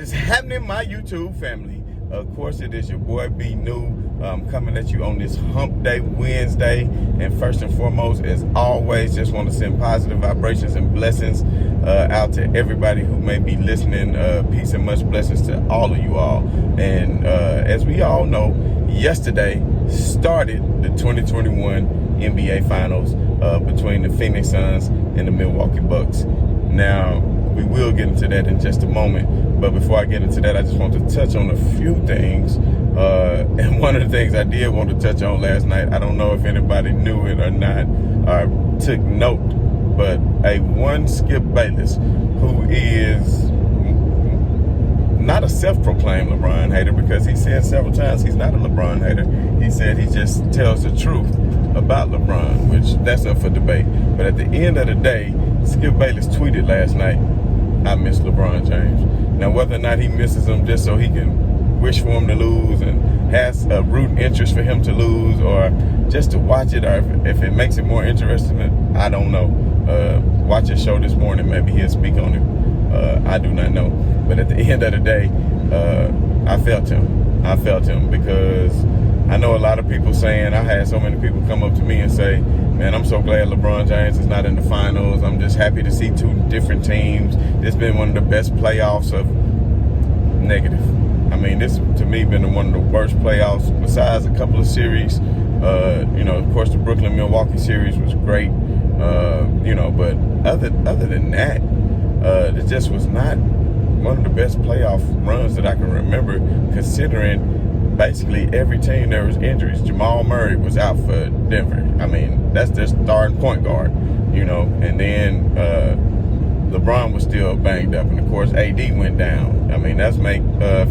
is happening, my YouTube family? Of course, it is your boy B New coming at you on this Hump Day Wednesday. And first and foremost, as always, just want to send positive vibrations and blessings out to everybody who may be listening. Peace and much blessings to all of you all. And as we all know, yesterday started the 2021 NBA Finals between the Phoenix Suns and the Milwaukee Bucks. Now, we will get into that in just a moment. But before I get into that, I just want to touch on a few things. And one of the things I did want to touch on last night, I don't know if anybody knew it or not, or took note, but one Skip Bayless, who is not a self-proclaimed LeBron hater, because he said several times he's not a LeBron hater. He said he just tells the truth about LeBron, which that's up for debate. But at the end of the day, Skip Bayless tweeted last night, "I miss LeBron James." Now, whether or not he misses him just so he can wish for him to lose and has a root interest for him to lose, or just to watch it, or if it makes it more interesting, I don't know. Watch his show this morning, maybe he'll speak on it. I do not know. But at the end of the day, I felt him because I know a lot of people saying, I had so many people come up to me and say, "Man, I'm so glad LeBron James is not in the finals. I'm just happy to see two different teams. It's been one of the best playoffs of negative." I mean, this to me been one of the worst playoffs besides a couple of series. Of course, the Brooklyn-Milwaukee series was great. But other than that, it just was not one of the best playoff runs that I can remember, considering basically every team there was injuries. Jamal Murray was out for Denver. I mean, that's their starting point guard, and then LeBron was still banged up, and of course AD went down. I mean, that's make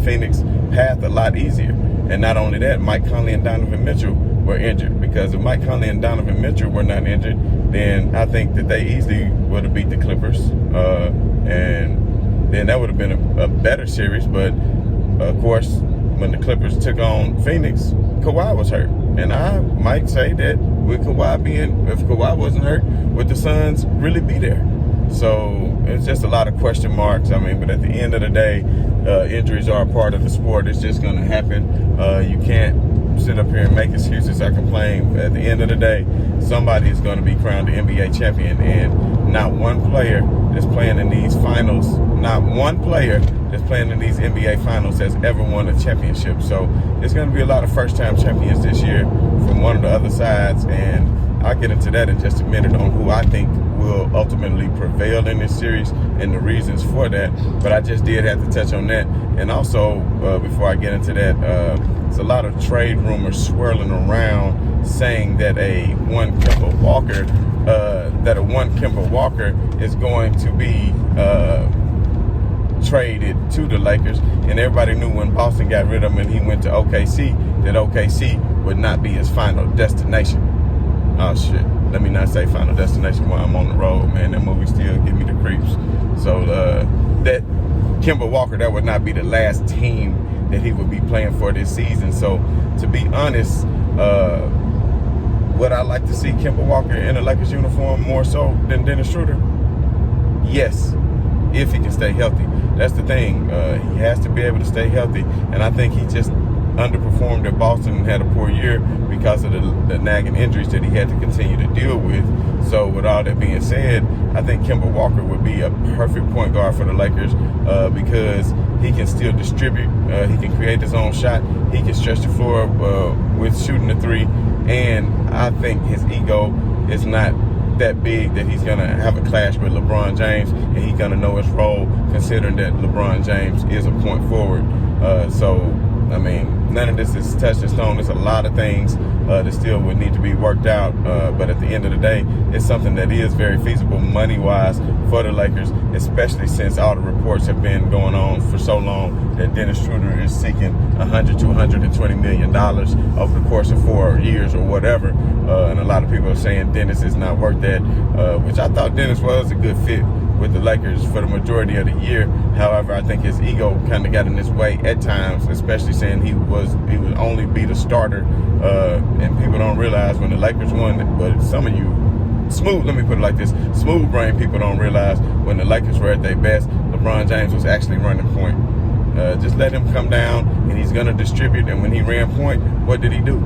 Phoenix path a lot easier. And not only that, Mike Conley and Donovan Mitchell were injured, because if Mike Conley and Donovan Mitchell were not injured, then I think that they easily would have beat the Clippers, and then that would have been a better series. But of course, when the Clippers took on Phoenix, Kawhi was hurt. And I might say that with Kawhi if Kawhi wasn't hurt, would the Suns really be there? So it's just a lot of question marks. I mean, but at the end of the day, injuries are a part of the sport. It's just going to happen. You can't sit up here and make excuses or complain. At the end of the day, somebody is going to be crowned the NBA champion. And not one player that's playing in these finals, not one player that's playing in these NBA finals has ever won a championship. So it's going to be a lot of first-time champions this year from one of the other sides. And I'll get into that in just a minute on who I think will ultimately prevail in this series and the reasons for that. But I just did have to touch on that. And also, before I get into that, there's a lot of trade rumors swirling around saying that a one Kemba Walker is going to be traded to the Lakers. And everybody knew when Boston got rid of him and he went to OKC, that OKC would not be his final destination. Oh shit, let me not say final destination while I'm on the road, man. That movie still give me the creeps. So that Kemba Walker, that would not be the last team that he would be playing for this season. So to be honest, would I like to see Kemba Walker in a Lakers uniform more so than Dennis Schroeder? Yes, if he can stay healthy. That's the thing. He has to be able to stay healthy. And I think he just underperformed at Boston and had a poor year because of the nagging injuries that he had to continue to deal with. So with all that being said, I think Kemba Walker would be a perfect point guard for the Lakers because he can still distribute. He can create his own shot. He can stretch the floor with shooting the three. And I think his ego is not that big that he's going to have a clash with LeBron James, and he's going to know his role, considering that LeBron James is a point forward. I mean, none of this is touched in stone. There's a lot of things that still would need to be worked out. But at the end of the day, it's something that is very feasible money-wise for the Lakers, especially since all the reports have been going on for so long that Dennis Schroeder is seeking $100 to $120 million over the course of 4 years or whatever. And a lot of people are saying Dennis is not worth that, which I thought Dennis was a good fit with the Lakers for the majority of the year. However, I think his ego kind of got in his way at times, especially saying he would only be the starter. And people don't realize when the Lakers won, but some of you let me put it like this, smooth brain people don't realize when the Lakers were at their best, LeBron James was actually running point. Just let him come down, and he's going to distribute. And when he ran point, what did he do?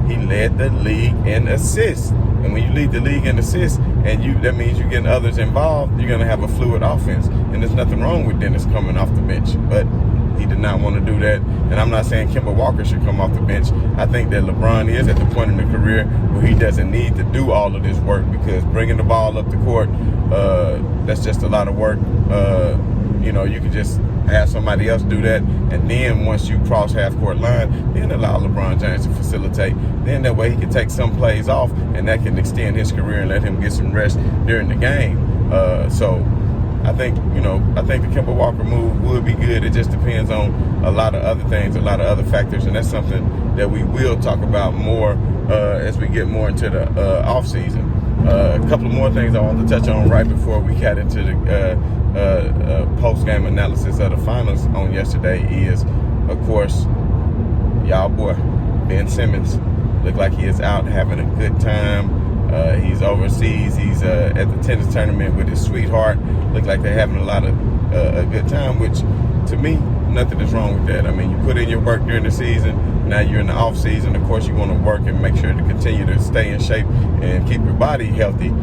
He led the league in assists. And when you lead the league in assists, and that means you're getting others involved, you're going to have a fluid offense. And there's nothing wrong with Dennis coming off the bench. But he did not want to do that. And I'm not saying Kemba Walker should come off the bench. I think that LeBron is at the point in the career where he doesn't need to do all of this work, because bringing the ball up the court, that's just a lot of work. You can just have somebody else do that, and then once you cross half-court line, then allow LeBron James to facilitate. Then that way he can take some plays off, and that can extend his career and let him get some rest during the game. So I think the Kemba Walker move would be good. It just depends on a lot of other things, a lot of other factors, and that's something that we will talk about more as we get more into the offseason. A couple of more things I want to touch on right before we got into the post-game analysis of the finals on yesterday is, of course, y'all boy, Ben Simmons. Looked like he is out having a good time. He's overseas. He's at the tennis tournament with his sweetheart. Look like they're having a good time, which to me, nothing is wrong with that. I mean, you put in your work during the season. Now you're in the off season. Of course, you want to work and make sure to continue to stay in shape and keep your body healthy.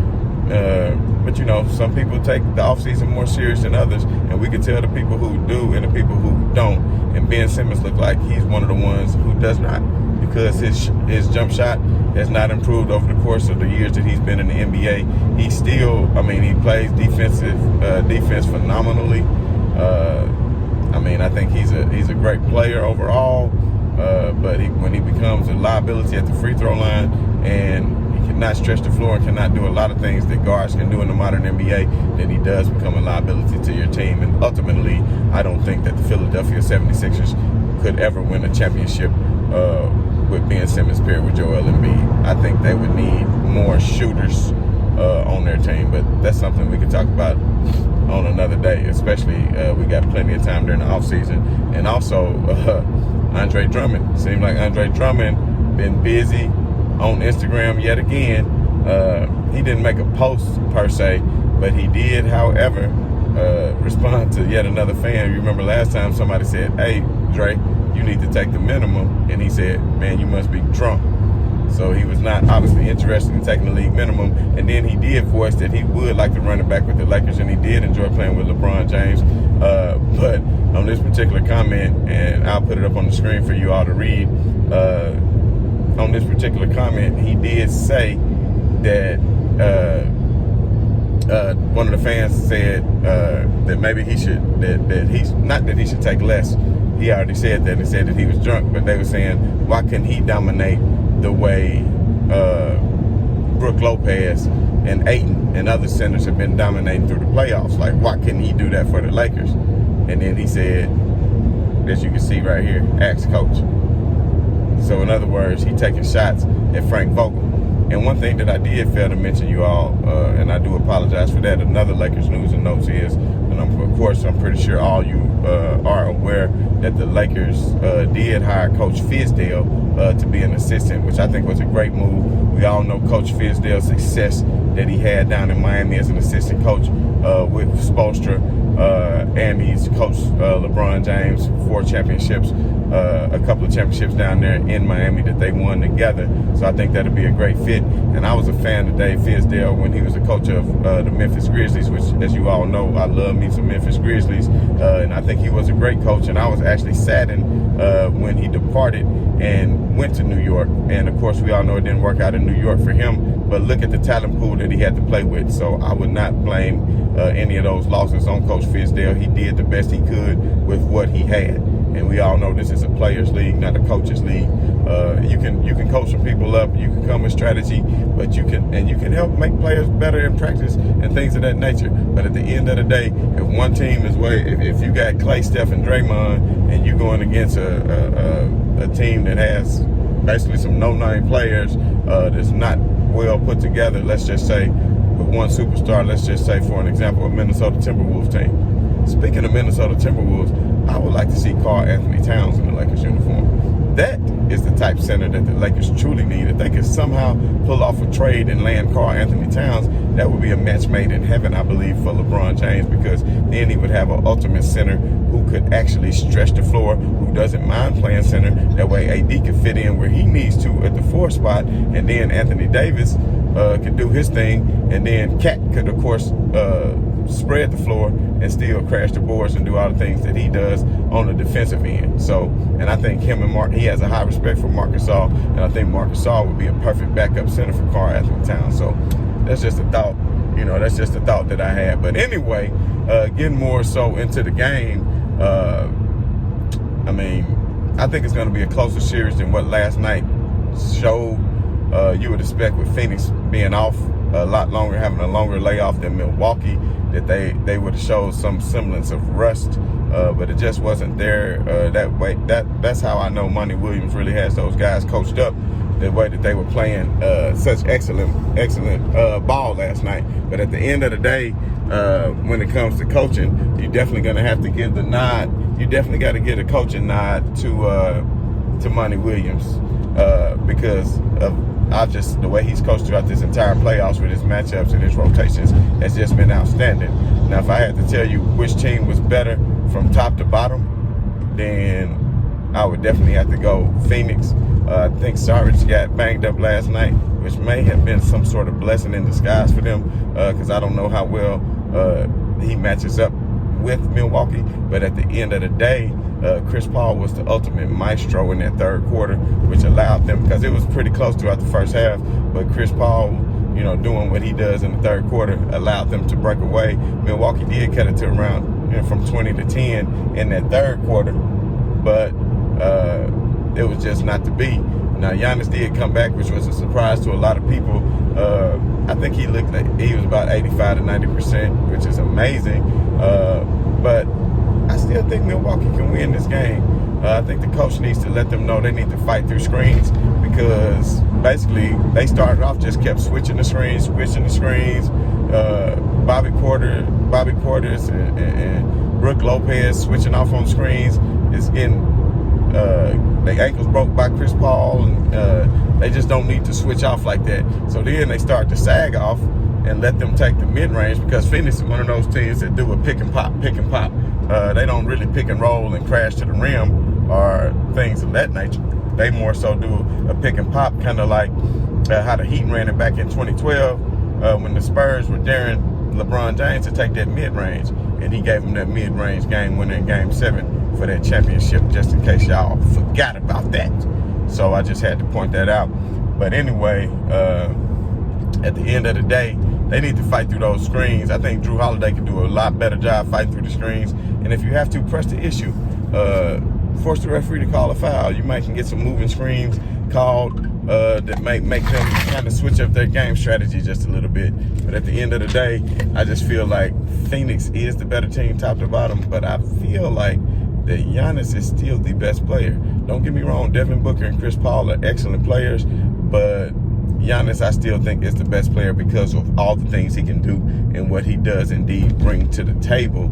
But some people take the off season more serious than others, and we can tell the people who do and the people who don't. And Ben Simmons looked like he's one of the ones who does not, because his jump shot has not improved over the course of the years that he's been in the NBA. He still, he plays defense phenomenally. I think he's a great player overall. But when he becomes a liability at the free throw line, and he cannot stretch the floor and cannot do a lot of things that guards can do in the modern NBA, then he does become a liability to your team. And ultimately, I don't think that the Philadelphia 76ers could ever win a championship with Ben Simmons paired with Joel Embiid. I think they would need more shooters on their team, but that's something we can talk about on another day, especially we got plenty of time during the offseason. And also, Andre Drummond. Seemed like Andre Drummond been busy on Instagram yet again. He didn't make a post per se, but he did, however, respond to yet another fan. You remember last time somebody said, "Hey, Dre, you need to take the minimum," and he said, "Man, you must be drunk." So he was not obviously interested in taking the league minimum. And then he did voice that he would like to run it back with the Lakers, and he did enjoy playing with LeBron James. But on this particular comment, and I'll put it up on the screen for you all to read, on this particular comment, he did say that one of the fans said that maybe he should, that he's not that he should take less. He already said that and said that he was drunk, but they were saying, why couldn't he dominate the way Brook Lopez and Ayton and other centers have been dominating through the playoffs? Like, why couldn't he do that for the Lakers? And then he said, as you can see right here, ask coach. So in other words, he taking shots at Frank Vogel. And one thing that I did fail to mention, you all, and I do apologize for that, another Lakers news and notes is, and I'm pretty sure all you are aware that the Lakers did hire Coach Fizdale to be an assistant, which I think was a great move. We all know Coach Fizdale's success that he had down in Miami as an assistant coach with Spoelstra, and he's coached LeBron James 4 championships, a couple of championships down there in Miami that they won together. So I think that'll be a great fit. And I was a fan of Dave Fizdale when he was a coach of the Memphis Grizzlies, which, as you all know, I love me some Memphis Grizzlies. And I think he was a great coach. And I was actually saddened when he departed and went to New York. And, of course, we all know it didn't work out in New York for him. But look at the talent pool that he had to play with. So I would not blame any of those losses on Coach Fizdale. He did the best he could with what he had. And we all know this is a players' league, not a coaches' league. You can coach some people up, you can come with strategy, but you can help make players better in practice and things of that nature. But at the end of the day, if one team is if you got Clay, Steph, and Draymond, and you going against a team that has basically some no-name players that's not well put together, let's just say with one superstar, let's just say for an example, a Minnesota Timberwolves team. Speaking of Minnesota Timberwolves, I would like to see Karl Anthony Towns in the Lakers uniform. That is the type center that the Lakers truly need. If they could somehow pull off a trade and land Karl Anthony Towns, that would be a match made in heaven, I believe, for LeBron James, because then he would have an ultimate center who could actually stretch the floor, who doesn't mind playing center. That way AD could fit in where he needs to at the 4 spot, and then Anthony Davis could do his thing, and then Cat could, of course, spread the floor and still crash the boards and do all the things that he does on the defensive end. So, and I think him and Mark, he has a high respect for Marc Gasol, and I think Marc Gasol would be a perfect backup center for Karl Anthony Towns. So that's just a thought, that's just a thought that I had. But anyway, getting more so into the game, I think it's going to be a closer series than what last night showed. You would expect with Phoenix being off a lot longer, having a longer layoff than Milwaukee, that they would have showed some semblance of rust, but it just wasn't there that way. That's how I know Monty Williams really has those guys coached up the way that they were playing such excellent ball last night. But at the end of the day, when it comes to coaching, you're definitely going to have to give the nod. You definitely got to get a coaching nod to Monty Williams because of the way he's coached throughout this entire playoffs with his matchups and his rotations has just been outstanding. Now, if I had to tell you which team was better from top to bottom, then I would definitely have to go Phoenix. I think Saric got banged up last night, which may have been some sort of blessing in disguise for them, because I don't know how well he matches up with Milwaukee. But at the end of the day, Chris Paul was the ultimate maestro in that third quarter, which allowed them, because it was pretty close throughout the first half, but Chris Paul, doing what he does in the third quarter allowed them to break away. Milwaukee did cut it to around from 20 to 10 in that third quarter, but it was just not to be. Now, Giannis did come back, which was a surprise to a lot of people. I think he looked like he was about 85 to 90%, which is amazing. But I still think Milwaukee can win this game. I think the coach needs to let them know they need to fight through screens, because basically they started off just kept switching the screens. Bobby Portis and Brook Lopez switching off on screens. It's getting their ankles broke by Chris Paul, and they just don't need to switch off like that. So then they start to sag off and let them take the mid-range, because Phoenix is one of those teams that do a pick and pop. They don't really pick and roll and crash to the rim or things of that nature. They more so do a pick and pop, kind of like how the Heat ran it back in 2012 when the Spurs were daring LeBron James to take that mid-range, and he gave them that mid-range game winner in Game 7 for that championship, just in case y'all forgot about that. So I just had to point that out. But anyway, at the end of the day, they need to fight through those screens. I think Drew Holiday can do a lot better job fighting through the screens. And if you have to, press the issue. Force the referee to call a foul. You might can get some moving screens called that might make them kind of switch up their game strategy just a little bit. But at the end of the day, I just feel like Phoenix is the better team top to bottom. But I feel like that Giannis is still the best player. Don't get me wrong, Devin Booker and Chris Paul are excellent players, but Giannis, I still think, is the best player because of all the things he can do and what he does indeed bring to the table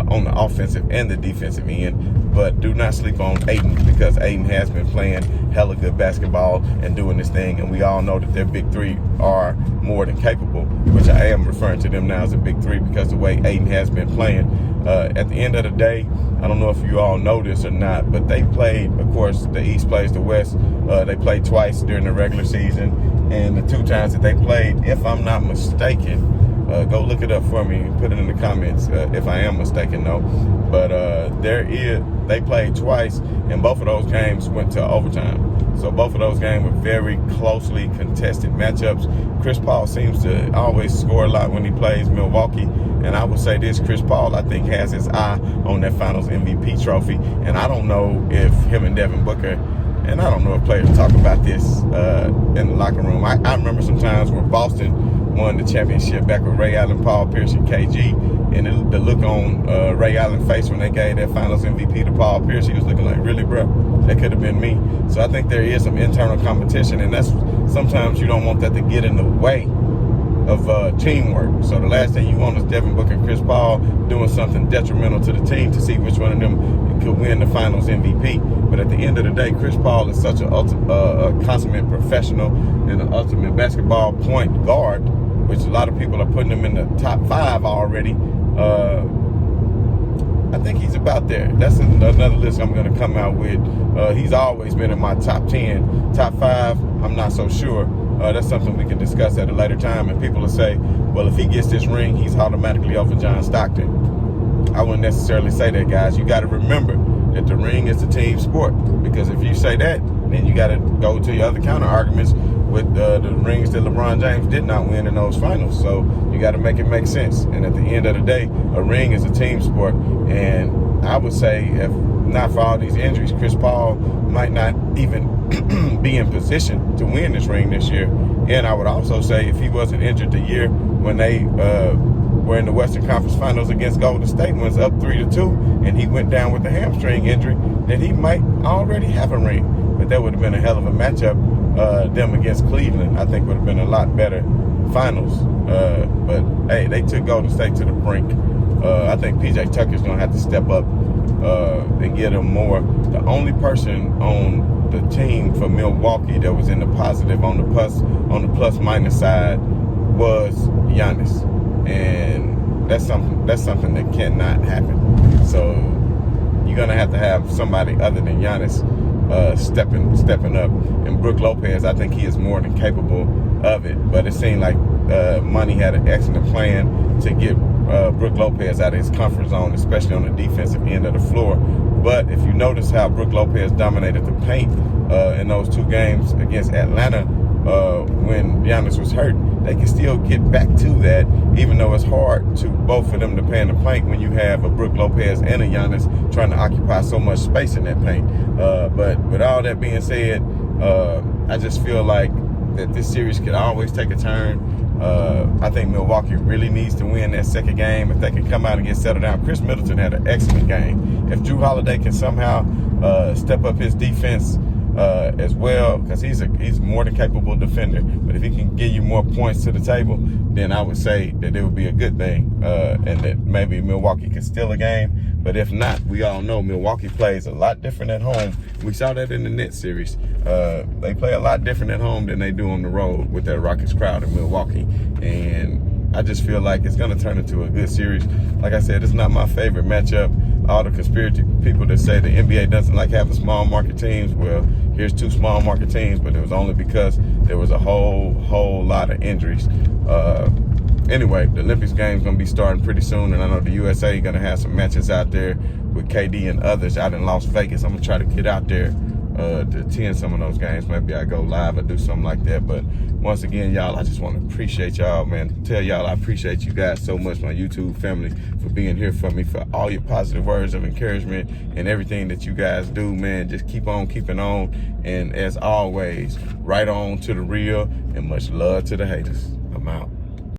on the offensive and the defensive end. But do not sleep on Ayton, because Ayton has been playing hella good basketball and doing this thing. And we all know that their big three are more than capable, which I am referring to them now as a big three because the way Ayton has been playing. At the end of the day, I don't know if you all know this or not, but they played, of course, the East plays the West. They played twice during the regular season, and the 2 times that they played, if I'm not mistaken, go look it up for me and put it in the comments if I am mistaken, though. But they played twice, and both of those games went to overtime. So both of those games were very closely contested matchups. Chris Paul seems to always score a lot when he plays Milwaukee. And I would say this, Chris Paul, I think, has his eye on that Finals MVP trophy. And I don't know if him and Devin Booker, and I don't know if players talk about this in the locker room. I remember some times where Boston won the championship back with Ray Allen, Paul Pierce, and KG. And the look on Ray Allen's face when they gave that Finals MVP to Paul Pierce, he was looking like, really, bro? That could have been me. So I think there is some internal competition, and that's sometimes you don't want that to get in the way teamwork. So the last thing you want is Devin Booker and Chris Paul doing something detrimental to the team to see which one of them could win the Finals MVP. But at the end of the day, Chris Paul is such a consummate professional and an ultimate basketball point guard, which a lot of people are putting him in the top 5 already. I think he's about there. That's another list I'm going to come out with. He's always been in my top 10. Top 5, I'm not so sure. That's something we can discuss at a later time. And people will say, well, if he gets this ring, he's automatically over John Stockton. I wouldn't necessarily say that, guys. You got to remember that the ring is a team sport. Because if you say that, then you got to go to your other counter arguments with the rings that LeBron James did not win in those finals. So you got to make it make sense. And at the end of the day, a ring is a team sport. And I would say, if not for all these injuries, Chris Paul might not even be in position to win this ring this year. And I would also say, if he wasn't injured the year when they were in the Western Conference Finals against Golden State, when it's up 3-2, and he went down with a hamstring injury, then he might already have a ring. But that would have been a hell of a matchup. Them against Cleveland, I think, would have been a lot better finals. But hey, they took Golden State to the brink. I think PJ Tucker's gonna have to step up and get him more. The only person on the team for Milwaukee that was in the positive on the plus minus side was Giannis, and that's something that cannot happen. So you're gonna have to have somebody other than Giannis stepping up. And Brook Lopez, I think he is more than capable of it. But it seemed like Monty had an excellent plan to get Brook Lopez out of his comfort zone, especially on the defensive end of the floor. But if you notice how Brook Lopez dominated the paint in those 2 games against Atlanta when Giannis was hurt, they can still get back to that, even though it's hard to both of them to play in the paint when you have a Brook Lopez and a Giannis trying to occupy so much space in that paint. But with all that being said, I just feel like that this series could always take a turn. I think Milwaukee really needs to win that second game if they can come out and get settled down. Chris Middleton had an excellent game. If Jrue Holiday can somehow step up his defense as well, because he's more than capable defender. But if he can give you more points to the table, then I would say that it would be a good thing, and that maybe Milwaukee can steal a game. But if not, we all know Milwaukee plays a lot different at home. We saw that in the Nets series. They play a lot different at home than they do on the road with that Rockets crowd in Milwaukee. And I just feel like it's going to turn into a good series. Like I said, it's not my favorite matchup. All the conspiracy people that say the NBA doesn't like having small market teams, well, here's 2 small market teams, but it was only because there was a whole lot of injuries. Anyway, the Olympics game's going to be starting pretty soon, and I know the USA is going to have some matches out there with KD and others out in Las Vegas. I'm going to try to get out there to attend some of those games. Maybe I go live or do something like that. But once again, y'all, I just want to appreciate y'all, man. Tell y'all I appreciate you guys so much, my YouTube family, for being here for me, for all your positive words of encouragement and everything that you guys do, man. Just keep on keeping on. And as always, right on to the real, and much love to the haters. I'm out.